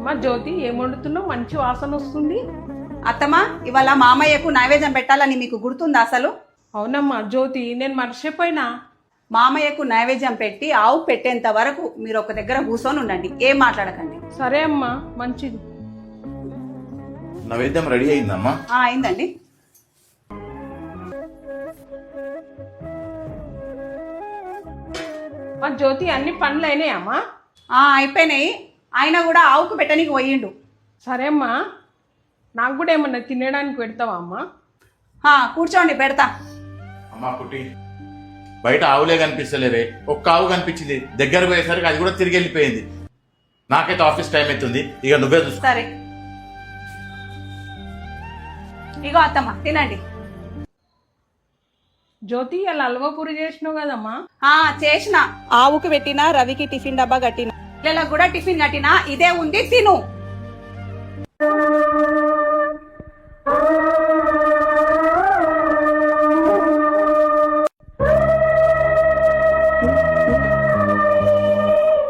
అమ్మ జ్యోతి ఏం వండుతున్నావు? మంచి వాసన వస్తుంది. అత్తమ్మా, ఇవాళ మామయ్యకు నైవేద్యం పెట్టాలని మీకు గుర్తుందా అసలు? అవునమ్మా జ్యోతి, నేను మర్చిపోయినా. మామయ్యకు నైవేద్యం పెట్టి ఆవు పెట్టేంత వరకు మీరు ఒక దగ్గర కూర్చొని ఉండండి, ఏం మాట్లాడకండి. సరే అమ్మా, మంచిది. నైవేద్యం రెడీ అయిందమ్మా? అయిందండి. మా జ్యోతి అన్ని పనులు అయినాయమ్మా? అయిపోయినాయి. ఆయన కూడా ఆవుకు పెట్టడానికి పోయిండు. సరే అమ్మా, నాకు కూడా ఏమన్నా తినడానికి పెడతావా అమ్మా? కూర్చోండి, పెడతా. అమ్మా కుట్టి, బయట ఆవులే కనిపిస్తలేవే, ఒక్క ఆవు కనిపించింది. దగ్గర పోయేసరికి అది కూడా తిరిగి వెళ్ళిపోయింది. నాకైతే ఆఫీస్ టైం అవుతుంది, ఇక నువ్వే చూసుకో. సరే, ఇగో అత్తమ్మ తినండి. జ్యోతి అలా హల్వా పూరి చేసినావు కదమ్మా? చేసిన. ఆవుకు పెట్టినా, రవికి టిఫిన్ డబ్బా కట్టిన, పిల్లలకు కూడా టిఫిన్ కట్టినా. ఇదే ఉంది, తిను.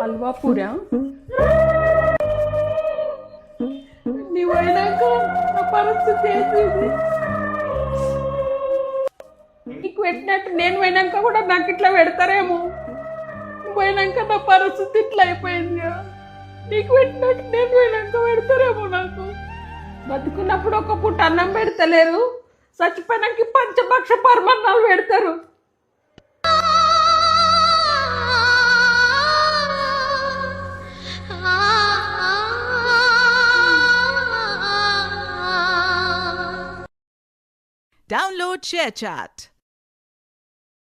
హల్వా పూరా? నీవైనాక నా పరిస్థితి ఏంటి? నీకు పెట్టినట్టు నేను పోయినాక కూడా నాకు ఇట్లా పెడతారేమో. నువ్వు పోయినాక నా పరిస్థితి ఇట్లా అయిపోయింది. నీకు పెట్టినట్టు నేను పోయినాక పెడతారేమో. నాకు బతుకున్నప్పుడు ఒక పూట అన్నం పెడతలేరు, చచ్చిపోయినాక పంచభక్ష పరమాన్నాలు పెడతారు. Download ShareChat.